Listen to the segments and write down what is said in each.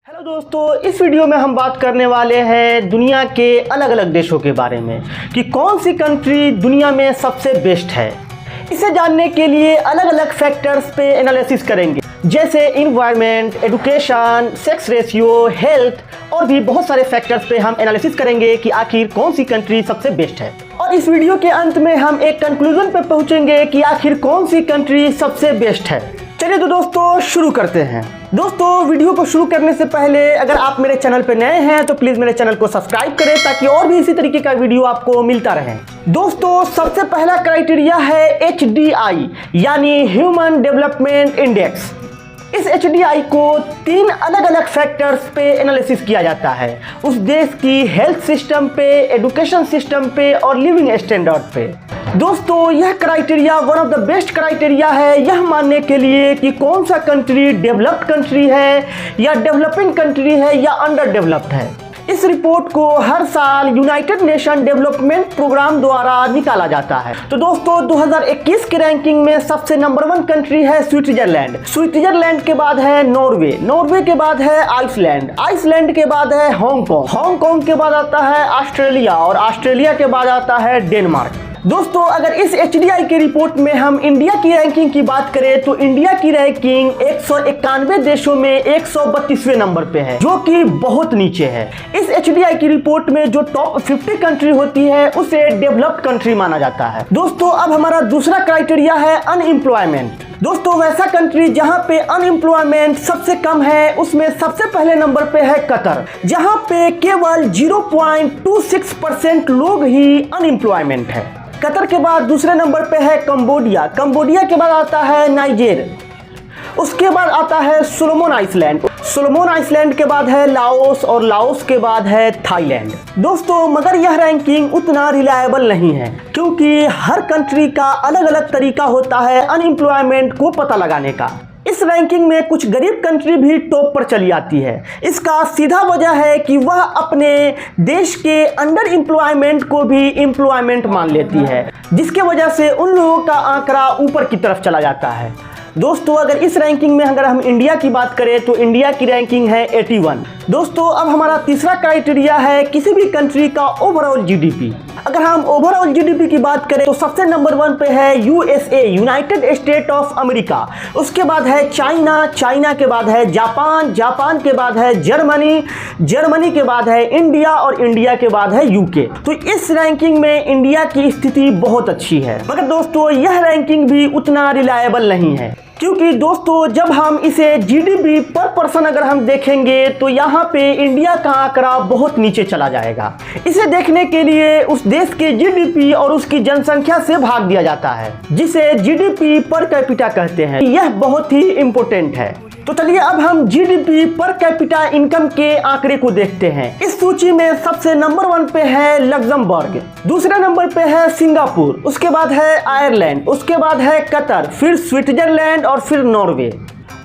Hello दोस्तों, इस video में हम बात करने वाले हैं दुनिया के अलग अलग देशों के बारे में कि कौन सी कंट्री दुनिया में सबसे बेस्ट है। इसे जानने के लिए अलग अलग फैक्टर्स पे एनालिसिस करेंगे, जैसे environment, education, sex ratio, health और भी बहुत सारे फैक्टर्स पे हम एनालिसिस करेंगे कि आखिर कौन सी कंट्री सबसे बेस्ट है। और इस वीडियो के अंत में हम एक कंक्लूजन पे पहुंचेंगे कि आखिर कौन सी कंट्री सबसे बेस्ट है। चलिए तो दोस्तों शुरू करते हैं। दोस्तों, वीडियो को शुरू करने से पहले अगर आप मेरे चैनल पर नए हैं तो प्लीज़ मेरे चैनल को सब्सक्राइब करें ताकि और भी इसी तरीके का वीडियो आपको मिलता रहे। दोस्तों, सबसे पहला क्राइटेरिया है HDI यानी ह्यूमन डेवलपमेंट इंडेक्स। इस HDI को 3 अलग अलग फैक्टर्स पे एनालिसिस किया जाता है, उस देश की हेल्थ सिस्टम पे, एजुकेशन सिस्टम पे और लिविंग स्टैंडर्ड पे। दोस्तों, यह criteria one of the best criteria है यह मानने के लिए कि कौन सा कंट्री डेवलप्ड कंट्री है या डेवलपिंग कंट्री है या अंडर डेवलप्ड है। इस रिपोर्ट को हर साल यूनाइटेड नेशन डेवलपमेंट प्रोग्राम द्वारा निकाला जाता है। तो दोस्तों, 2021 की रैंकिंग में सबसे नंबर 1 कंट्री है स्विट्जरलैंड। स्विट्जरलैंड के बाद है नॉर्वे, नॉर्वे के बाद है आइसलैंड, आइसलैंड के बाद है हांगकांग, हांगकांग के बाद आता है ऑस्ट्रेलिया और ऑस्ट्रेलिया के बाद आता है डेनमार्क। दोस्तों, अगर इस HDI की रिपोर्ट में हम इंडिया की रैंकिंग की बात करें तो इंडिया की रैंकिंग 191 देशों में 132वें नंबर पे है, जो कि बहुत नीचे है। इस HDI की रिपोर्ट में जो टॉप 50 कंट्री होती है उसे डेवलप्ड कंट्री माना जाता है। दोस्तों, अब हमारा दूसरा क्राइटेरिया है अनएम्प्लॉयमेंट। दोस्तों, वैसा कंट्री जहां पे अनएम्प्लॉयमेंट सबसे कम है उसमें सबसे पहले नंबर पे है कतर, जहां पे केवल 0.26% लोग ही अनएम्प्लॉयमेंट है। कतर के बाद दूसरे नंबर पे है कंबोडिया, कंबोडिया के बाद आता है नाइजर, उसके बाद आता है सोलोमन आइसलैंड, सोलोमन आइसलैंड के बाद है लाओस और लाओस के बाद है थाईलैंड। दोस्तों, मगर यह रैंकिंग उतना रिलायबल नहीं है क्योंकि हर कंट्री का अलग अलग तरीका होता है अनएम्प्लॉयमेंट को पता लगाने का। इस रैंकिंग में कुछ गरीब कंट्री भी टॉप पर चली आती है। इसका सीधा वजह है कि वह अपने देश के अंडर एम्प्लॉयमेंट को भी एम्प्लॉयमेंट मान लेती है, जिसके वजह से उन लोगों का आंकड़ा ऊपर की तरफ चला जाता है। दोस्तों, अगर इस रैंकिंग में अगर हम इंडिया की बात करें तो इंडिया की रैंकिंग है 81। दोस्तों, अब हमारा तीसरा क्राइटेरिया है किसी भी कंट्री का ओवरऑल GDP। अगर हम ओवरऑल GDP की बात करें तो सबसे नंबर 1 पे है USA, United state of America, उसके बाद है चाइना, चाइना के बाद है जापान, जापान के बाद है जर्मनी, जर्मनी के बाद है इंडिया और इंडिया के बाद है UK। तो इस रैंकिंग में इंडिया की स्थिति बहुत अच्छी है, मगर दोस्तों यह रैंकिंग भी उतना रिलायबल नहीं है क्योंकि दोस्तों जब हम इसे GDP पर पर्सन अगर हम देखेंगे तो यहाँ पे इंडिया का आंकड़ा बहुत नीचे चला जाएगा। इसे देखने के लिए उस देश के GDP और उसकी जनसंख्या से भाग दिया जाता है, जिसे GDP पर कैपिटा कहते हैं। यह बहुत ही इंपॉर्टेंट है। तो चलिए अब हम GDP पर कैपिटा इनकम के आंकड़े को देखते हैं। इस सूची में सबसे नंबर 1 पे है लग्जमबर्ग, दूसरे नंबर पे है सिंगापुर, उसके बाद है आयरलैंड, उसके बाद है कतर, फिर स्विट्जरलैंड और फिर नॉर्वे।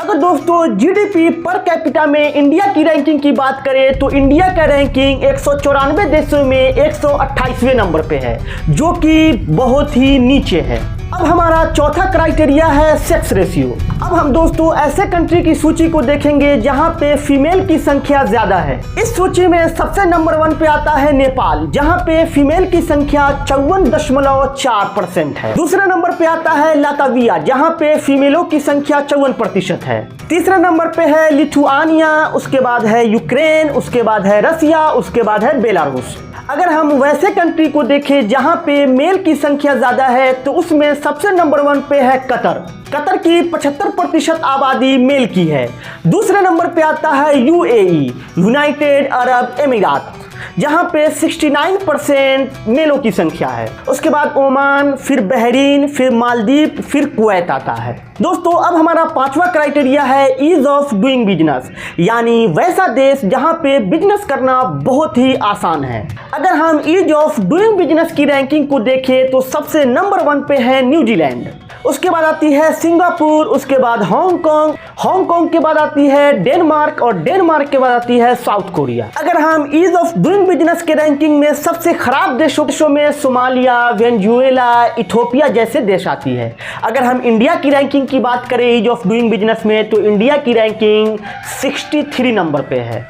अगर दोस्तों GDP पर कैपिटा में इंडिया की रैंकिंग की बात करें तो इंडिया का रैंकिंग 194 देशों में 128वें नंबर पे है, जो कि बहुत ही नीचे है। अब हमारा चौथा क्राइटेरिया है सेक्स रेशियो। अब हम दोस्तों ऐसे कंट्री की सूची को देखेंगे जहां पे फीमेल की संख्या ज्यादा है। इस सूची में सबसे नंबर 1 पे आता है नेपाल, जहां पे फीमेल की संख्या 54.4% है। दूसरे नंबर पे आता है लातविया, जहां पे फीमेलों की संख्या 54% है। तीसरे नंबर पे है लिथुआनिया, उसके बाद है यूक्रेन, उसके बाद है रसिया, उसके बाद है बेलारूस। अगर हम वैसे कंट्री को देखें जहां पे मेल की संख्या ज्यादा है तो उसमें सबसे नंबर 1 पे है कतर, कतर की 75% आबादी मेल की है। दूसरे नंबर पे आता है UAE, यूनाइटेड अरब अमीरात, जहां पे 69% मेलों की संख्या है। उसके बाद ओमान, फिर बहरीन, फिर मालदीव, फिर कुवैत आता है। दोस्तों, अब हमारा पांचवा क्राइटेरिया है ईज ऑफ डूइंग बिजनेस, यानी वैसा देश जहां पे बिजनेस करना बहुत ही आसान है। अगर हम ईज ऑफ डूइंग बिजनेस की रैंकिंग को देखें तो सबसे नंबर 1 पे है न्यूजीलैंड, उसके बाद आती है सिंगापुर, उसके बाद हांगकांग, हांगकांग के बाद आती है डेनमार्क और डेनमार्क के बाद आती है साउथ कोरिया। अगर हम ईज ऑफ डूइंग बिजनेस के रैंकिंग में सबसे खराब देशों में सोमालिया, वेनेजुएला, इथोपिया जैसे देश आती है। अगर हम इंडिया की रैंकिंग की बात करें ईज ऑफ डूइंग बिजनेस में, तो इंडिया की रैंकिंग 63 नंबर पे है।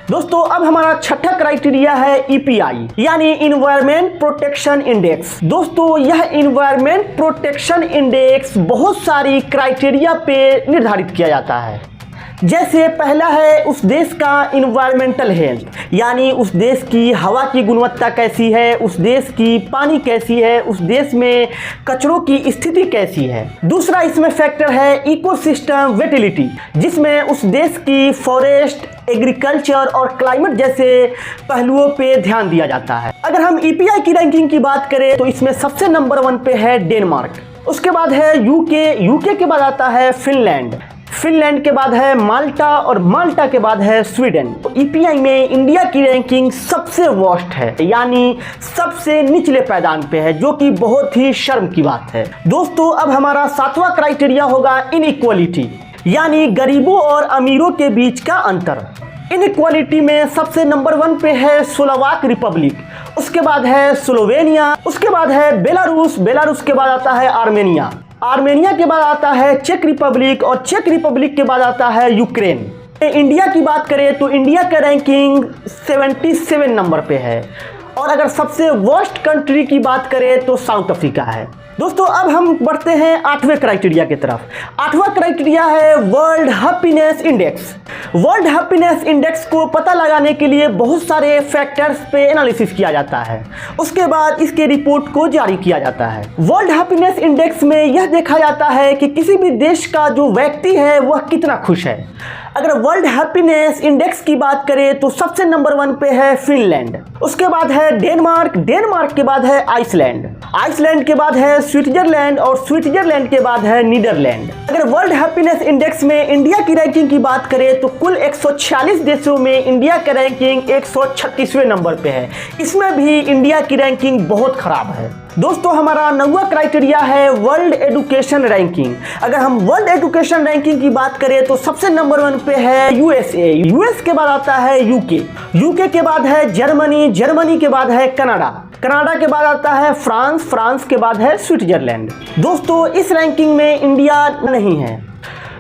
दोस्तों अब हमारा छठा क्राइटेरिया है EPI यानी इन्वायरमेंट प्रोटेक्शन इंडेक्स। दोस्तों यह इन्वायरमेंट प्रोटेक्शन इंडेक्स बहुत सारी क्राइटेरिया पे निर्धारित किया जाता है। जैसे पहला है उस देश का इन्वायरमेंटल हेल्थ यानी उस देश की हवा की गुणवत्ता कैसी है, उस देश की पानी कैसी है, उस देश में कचरों की स्थिति कैसी है। दूसरा इसमें फैक्टर है इकोसिस्टम विटिलिटी जिसमें उस देश की फॉरेस्ट, एग्रीकल्चर और क्लाइमेट जैसे पहलुओं पे ध्यान दिया जाता है। अगर हम EPI की रैंकिंग की बात करें तो इसमें सबसे नंबर 1 पे है डेनमार्क, उसके बाद है यूके के बाद आता है फिनलैंड के बाद है माल्टा और माल्टा के बाद है स्वीडन। तो EPI में इंडिया की रैंकिंग सबसे वर्स्ट है यानी सबसे निचले पायदान पे है, जो कि बहुत ही शर्म की बात है। दोस्तों अब हमारा 7वां क्राइटेरिया होगा इनइक्वालिटी यानी गरीबों और अमीरों के बीच का अंतर। इनइक्वालिटी में सबसे नंबर 1 पे है स्लोवाक रिपब्लिक, उसके बाद है स्लोवेनिया, उसके बाद है बेलारूस के बाद आता है आर्मेनिया के बाद आता है चेक रिपब्लिक और चेक रिपब्लिक के बाद आता है यूक्रेन। इंडिया की बात करें तो इंडिया का रैंकिंग 77 नंबर पे है और अगर सबसे वर्स्ट कंट्री की बात करें तो साउथ अफ्रीका है। दोस्तों अब हम बढ़ते हैं 8वें क्राइटेरिया की तरफ। 8वां क्राइटेरिया है world happiness index. World happiness index को पता लगाने के लिए बहुत सारे फैक्टर्स पे एनालिसिस किया जाता है, उसके बाद इसके रिपोर्ट को जारी किया जाता है। वर्ल्ड हैप्पीनेस इंडेक्स में यह देखा जाता है कि किसी भी देश का जो व्यक्ति है वह कितना खुश है। अगर वर्ल्ड हैप्पीनेस इंडेक्स की बात करें तो सबसे नंबर 1 पे है फिनलैंड, उसके बाद है डेनमार्क के बाद है आइसलैंड के बाद है स्विट्जरलैंड और स्विट्जरलैंड के बाद है नीदरलैंड। अगर वर्ल्ड हैप्पीनेस इंडेक्स में इंडिया की रैंकिंग की बात करें तो कुल 146 देशों में इंडिया का रैंकिंग 136वें नंबर पे है। इसमें भी इंडिया की रैंकिंग बहुत खराब है। दोस्तों हमारा 9वां क्राइटेरिया है वर्ल्ड एजुकेशन रैंकिंग। अगर हम वर्ल्ड एजुकेशन रैंकिंग की बात करें तो सबसे नंबर 1 पे है यूएस के बाद आता है यूके के बाद है जर्मनी के बाद है कनाडा के बाद आता है फ्रांस के बाद है स्विट्जरलैंड। दोस्तों इस रैंकिंग में इंडिया नहीं है।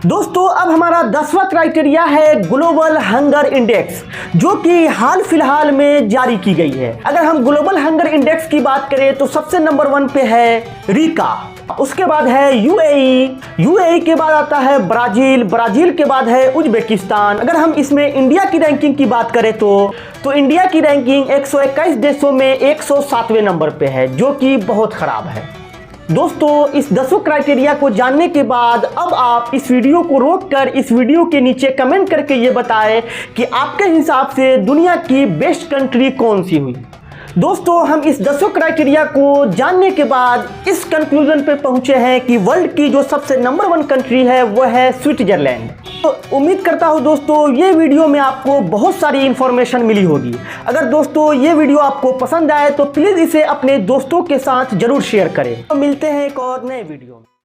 दोस्तों अब हमारा 10वां क्राइटेरिया है ग्लोबल हंगर इंडेक्स, जो कि हाल फिलहाल में जारी की गई है। अगर हम ग्लोबल हंगर इंडेक्स की बात करें तो सबसे नंबर 1 पे है रीका, उसके बाद है यूएई के बाद आता है ब्राजील के बाद है उज्बेकिस्तान। अगर हम इसमें इंडिया की रैंकिंग की बात करें तो इंडिया की रैंकिंग 121 देशों में 107वें नंबर पे है, जो कि बहुत खराब है। दोस्तों इस 10 क्राइटेरिया को जानने के बाद अब आप इस वीडियो को रोककर इस वीडियो के नीचे कमेंट करके ये बताएं कि आपके हिसाब से दुनिया की बेस्ट कंट्री कौन सी हुई। दोस्तों हम इस 10 क्राइटेरिया को जानने के बाद इस कंक्लूजन पे पहुंचे हैं कि वर्ल्ड की जो सबसे नंबर 1 कंट्री है वह है स्विट्जरलैंड। तो उम्मीद करता हूं दोस्तों ये वीडियो में आपको बहुत सारी इंफॉर्मेशन मिली होगी। अगर दोस्तों ये वीडियो आपको पसंद आए तो प्लीज़ इसे अपने दोस्तों के साथ जरूर शेयर करें। तो मिलते हैं एक और नए वीडियो में।